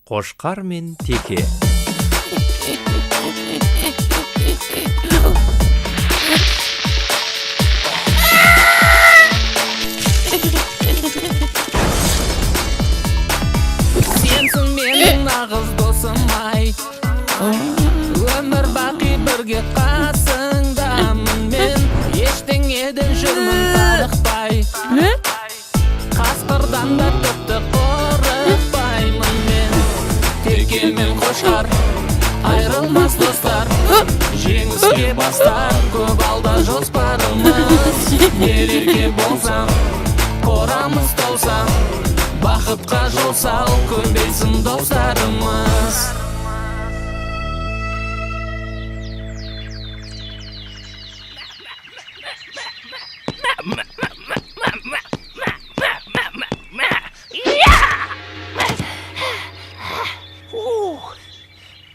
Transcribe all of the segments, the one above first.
Қошқар мен Теке. Сенсің менің нағыз досым-ай, өмір бақи бірге қасыңдамын мен, ештеңеден жүрмін тарықпай, қасқырдан да тіпті қорықпаймын мен. Теке мен Қошқар айрылмас достар, жеңіске бастар көп алда жоспарымыз. Берерге болсам, қорамыз толсам, бақытқа жол сал, көбейсін достарымыз.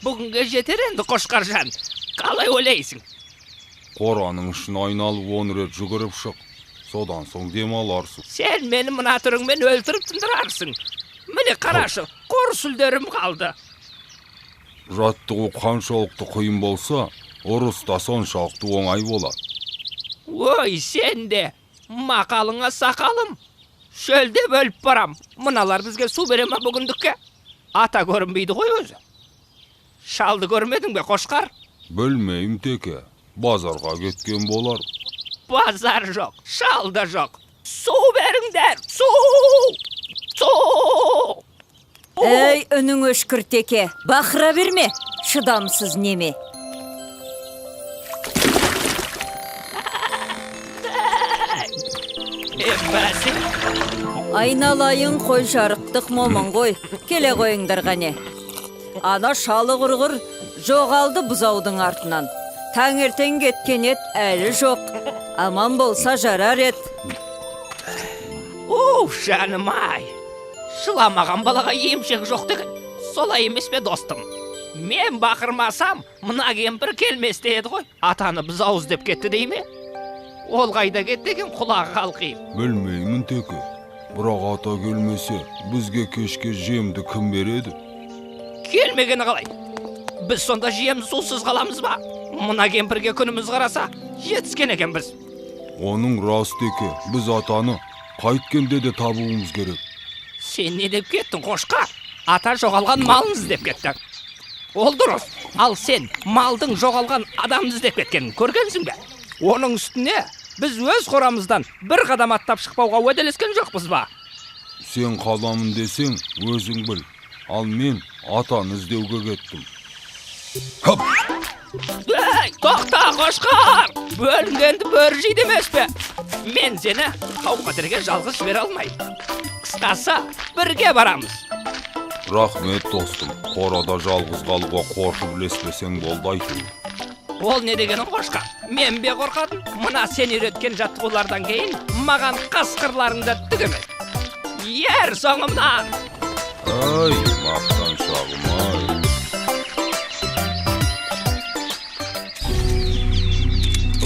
Бүгінге жетер енді Қошқаржан. Қалай ойлайсың? Қораның ішін айналып 10 рет жүгіріп шық. Содан соң демаларсың. Сен мені мына түріңмен өлтіріп тындырарсың. Міне қарашы, қор сүлдерім қалды. Жаттығу қаншалықты қиын болса, ұрыс та соншалықты оңай болады. Ой, сен де мақалыңа сақалым. Шөлде бөліп барам. Мыналар бізге су бере ма бүгіндікке? Ата көрінбейді ғой өзі. Шалды көрмедің бе, Қошқар? Білмеймін, Теке. Базарға кеткен болар. Базар жоқ, шал да жоқ. Су беріңдер, су! Су! Ей, үнің өшкір, Теке. Бақыра берме, шыдамсыз неме. Бәсің? Айналайын қой жарықтық момын ғой. Келе қойыңдар ғане. Ана шалы құрғыр жоғалды бұзаудың артынан. Таңертең кеткен ет әлі жоқ. Аман болса жарар ет. Жаным-ай. Шыламаған балаға емшек жоқ деген. Солай емес пе, достым? Мен бақырмасам, мына кемпір келместе еді ғой. Атаны бұзауыз деп кетті дей ме? Ол қайда кетті деген құлағы қалқиып. Білмеймін, Теке. Бірақ ата келмесе, бізге кешке жемді кім береді? Келмегені қалай? Біз сонда жем сусыз қаламыз ба? Мына кемпірге күніміз қараса, жетіскен екен біз. Оның рас, Теке. Біз атаны қайткенде де табуымыз керек. Сен не деп кеттің, Қошқар? Ата жоғалған малын іздеп кетті. Ол дұрыс. Ал сен малдың жоғалған адамды іздеп кеткенін көргенсің бе? Оның үстіне біз өз қорамыздан бір қадам аттап шықпауға уәделескен жоқпыз ба? Сен қаламын десең, өзің біл. Ал мен атаны іздеуге кеттім. Хоп! Ей, тоқта, Қошқар! Бөлінгенді бөрі жейді емес пе? Мен сені қауқатерге жалғыз жібере алмаймын. Қысқасы, бірге барамыз. Рахмет, достым. Қорада жалғыз қалуға қорқып ілеспесең болды айту. Ол не дегенің, Қошқар? Мен бе қорқадым? Мына сен үйреткен жаттығулардан кейін маған қасқырларыңды түгемес. Ер соңымнан! Ай, мақтаншағым, ай.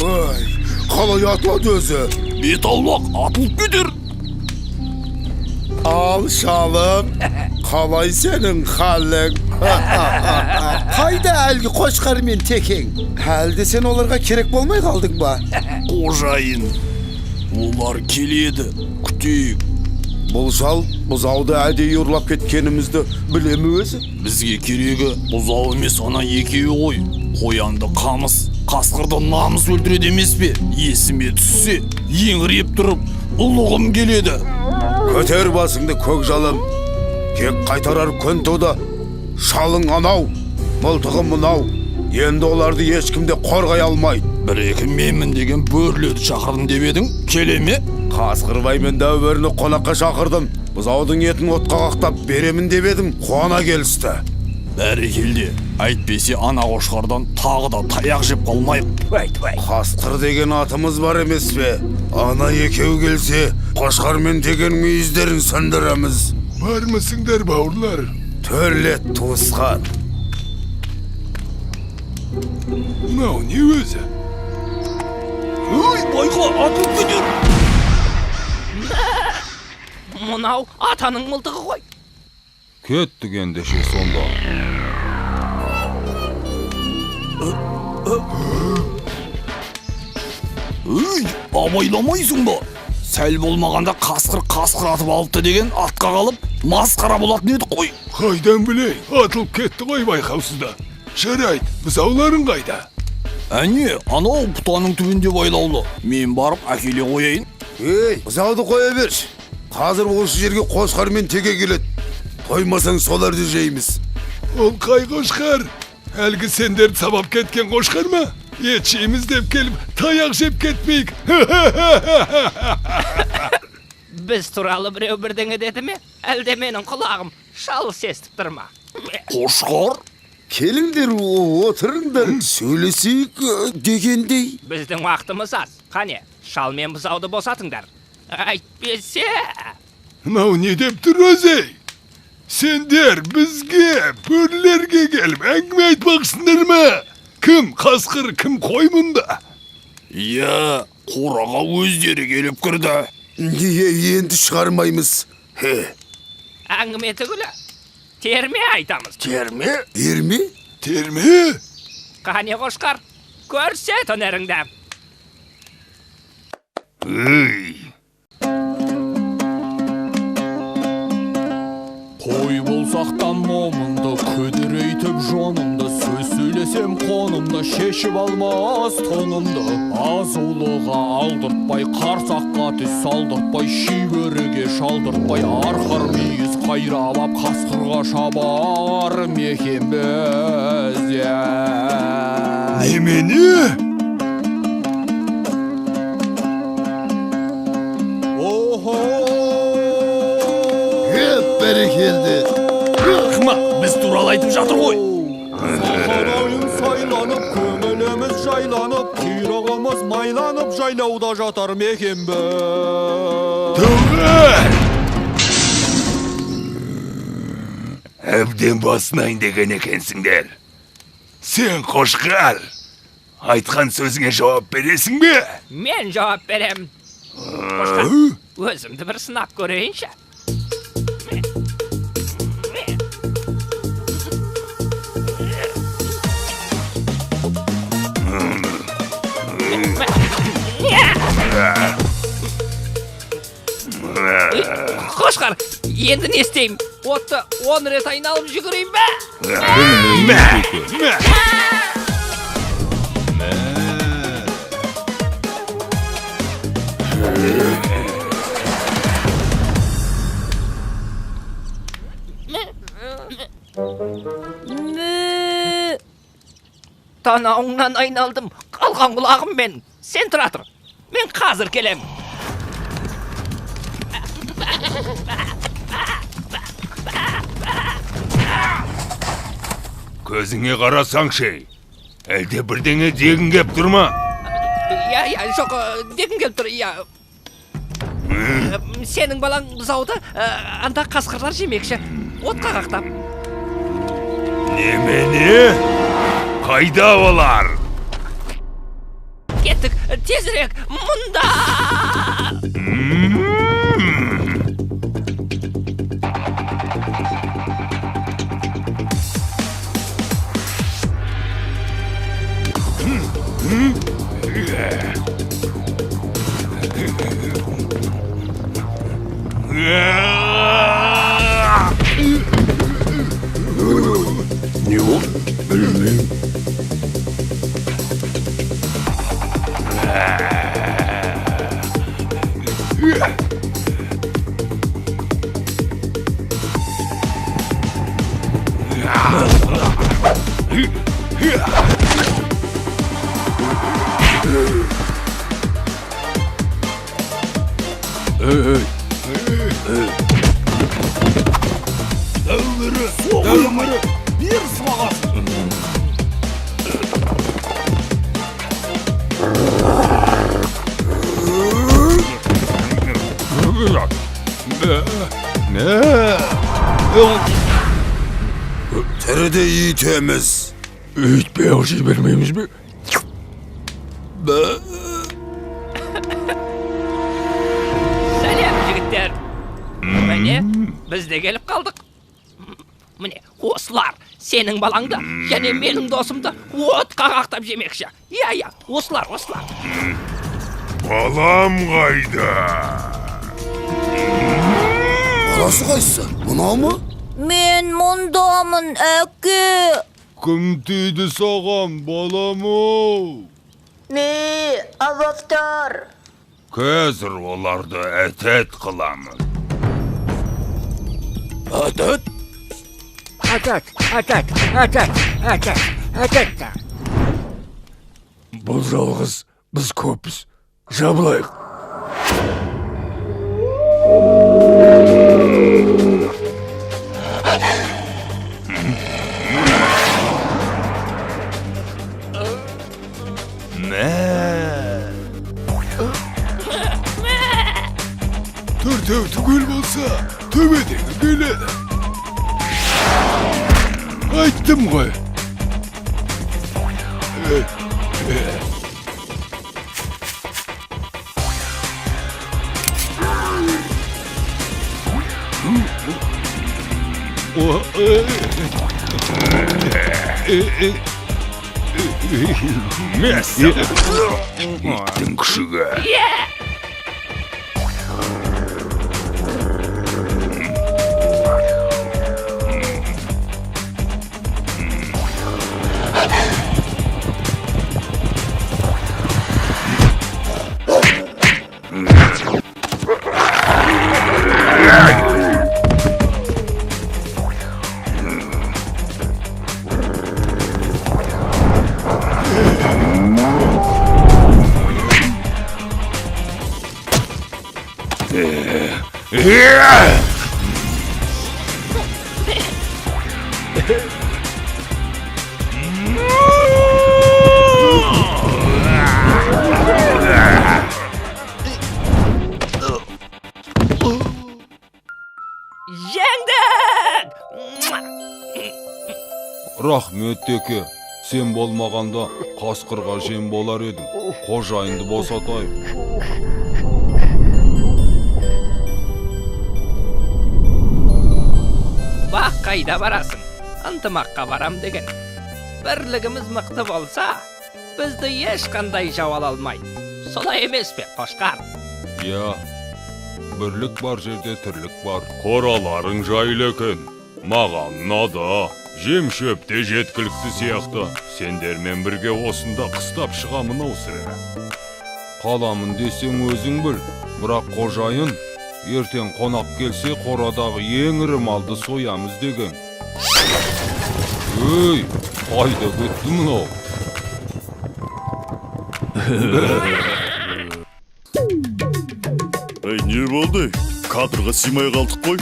Ой, қалай атылады өзі? Бет аулақ атылып кетер. Ал шалым, қалай сенің халің? Қайда әлгі Қошқар мен Текең? Әлде сен оларға керек болмай қалдың ба? Қожайын, олар келеді, күтейік. Бұл шал бұзауды әдейі ұрлап кеткенімізді білемі өзі? Бізге керегі бұзау емес, ана екеуі ғой. Қоянды қамыс, қасқырды намыс өлтіреді емес пе? Есіме түссе, еңіреп тұрып, ұлығым келеді. Көтер басыңды көк жалым. Кек қайтарар күн туды. Шалың анау, мылтығым мынау. Енді оларды ешкімде қорғай алмайды. Бір-екі менмін деген бөрлерді шақырдым деп едің, келе ме? Қасқырбай мен дәуіріні қонаққа шақырдым. Бұзаудың етін отқа қақтап беремін деп едім, қуана келісті. Бәрекелде, әйтпесе ана Қошқардан тағы да таяқ жеп қалмайық. Қасқыр деген атымыз бар емес пе? Ана екеу келсе, Қошқар мен деген мүйіздерін сындырамыз. Бармысыңдар, бауырлар? Төрлет туысқан. Мынау не өзі? Ой, байқа, атылып кетер. Мынау атаның мылтығы ғой. Kettik endişe sonda. Ey, абайламайсың ба? Сәл болмағанда қасқыр атып алыпты деген атқа қалып, масқара болатын едік қой. Қайдан білейін, атылып кетті ғой байқаусызда. Жарайды, бұзауларың қайда? Әне, анау бұтаның түбінде байлаулы. Мен барып әкеле қояйын. Ей, бұзауды қоя берші. Қазір осы жерге қошқар мен теке келеді. Қоймасаң соларды жейміз. Ол қай қошқар? Әлгі сендерді сабап кеткен қошқар ма? Ет жейміз деп келіп, таяқ жеп кетмейік. Біз туралы біреу бірдеңе деді ме? Әлде менің құлағым шалыс естіп тұр ма? Қошқар? Келіңдер, отырыңдар, сөйлесейік дегендей. Біздің уақытымыз аз. Қане, шал мен бұзауды босатыңдар. Әйтпесе... Мынау не деп тұр өзі? Сендер бізге, бөрлерге келіп, әңгіме айтпақсыңдар ма? Кім қасқыр, кім қой мұнда? Иә, қораға өздері келіп кірді. Енді шығармаймыз. Әңгіме түгілі. Терме айтамыз. Терме? Терме? Терме? Қане қошқар, көрсет өнеріңді. Қой болсақтан момынды, көдірейтіп жонымды, сөз сөйлесем қонымды, шешіп алмас тонымды. Азулыға алдыртпай, қарсаққа түс салдыртпай, шибөріге шалдыртпай, арқар мейіз қайрап ап, қасқырға шабар мекен біз. Немене? Бәрекелді. Қыма, біз туралы айтып жатыр ғой. Сахарайын сайланып, көңіліміз жайланып, құйрығымыз майланып, жайлауда жатар мекен біз. Тұғыр! Әбден басынайын деген екенсіңдер. Сен қошқар, айтқан сөзіңе жауап бересің бе? Мен жауап берем. Қошқар, өзімді бір сынап көрейінші. Қошқар, енді не істеймін? Отты 10 рет айналып жүгірейін бе? Танауыңнан айналдым, қалған құлағым мен. Сен тұра тұр, мен қазір келем. Көзіңе қарасаңшы, әлде бірдеңе дегін кеп тұрма? Я, жоқ, дегім келіп тұр, я. Сенің балаң бұзауды анда қасқырлар жемекші, отқа қақтап. Немене? Қайда олар? Кеттік, тезірек, мұнда! Не ол? Білмеймін. Дәулірі, бер сыбағасын. Тіріде етеміз. Үйтпей алжи бермейміз бе? Сәлем, жігіттер. Міне, біз де келіп қалдық. міне осылар сенің балаңды және менің досымды отқа қақтап жемекші. Иә, осылар. Балам қайда? Баласы қайсы? Мынау ма? Мен мұндамын, әке. Кім тиді саған, балам-ау? Азаптар. Қазір оларды әтет қыламыз. Әтет? Әтет. Бұл жалғыз біз көпіз. Жабылайық. Төртеу түгел болса, төбедегі келеді. Айттым ғой. Месса! Иттің күшігі. Рахмет теке, сен болмағанда қасқырға жем болар едім. Қожайынды босатайық. Бақ қайда барасың? Ынтымаққа барам деген. Бірлігіміз мықты болса, бізді ешқандай жау ала алмайды. Солай емес пе, Қошқар? Я, бірлік бар жерде тірлік бар. Қораларың жайлы екен. Маған ұнады. Жем шөпте жеткілікті сияқты. Сендермен бірге осында қыстап шығамын аусыра. Қаламын десең өзің біл. Бірақ қожайын, ертең қонақ келсе қорадағы ең ірі малды соямыз деген. Өй, қайда кетті мынау? Не болды? Кадрға симай қалдық қой.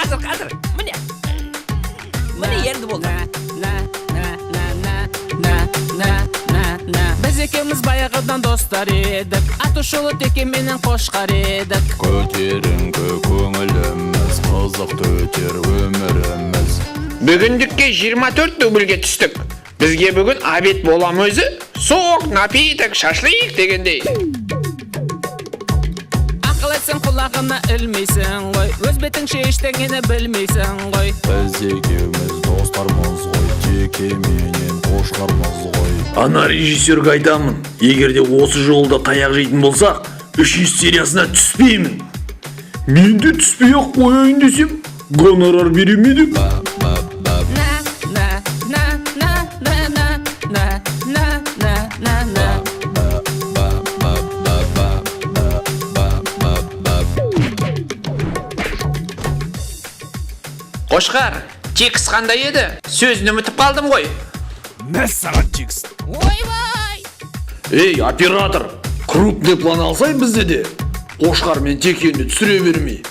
Қазір, міне енді болды. Біз екеуміз баяғыдан достар едік, Атышулы теке менен Қошқар едік. Көтеріңкі көңіліміз, қызықты өтер өміріміз. Бүгіндікке 24 дубльге түстік. Бізге бүгін обед болам өзі, соқ, напиток, шашлык дегендей. Ақыл етсең құлағына ілмейсің ғой, өз бетіңше ештеңені білмейсің ғой. Біз екеуміз достармыз ғой, теке менен Қошқармыз ғой. Ана режиссерге айтамын, егерде осы жолда таяқ жейтін болсақ, 3 сериясына түспеймін. Мен де түспей ақ қояйын десем, гонорар беремеді. Қошқар, текст қандай еді? Сөзін ұмытып қалдым ғой. Мәссаған текст. Ойбай! Ей, оператор, крупный план алсай бізде де. Қошқар мен текені түсіре бермей.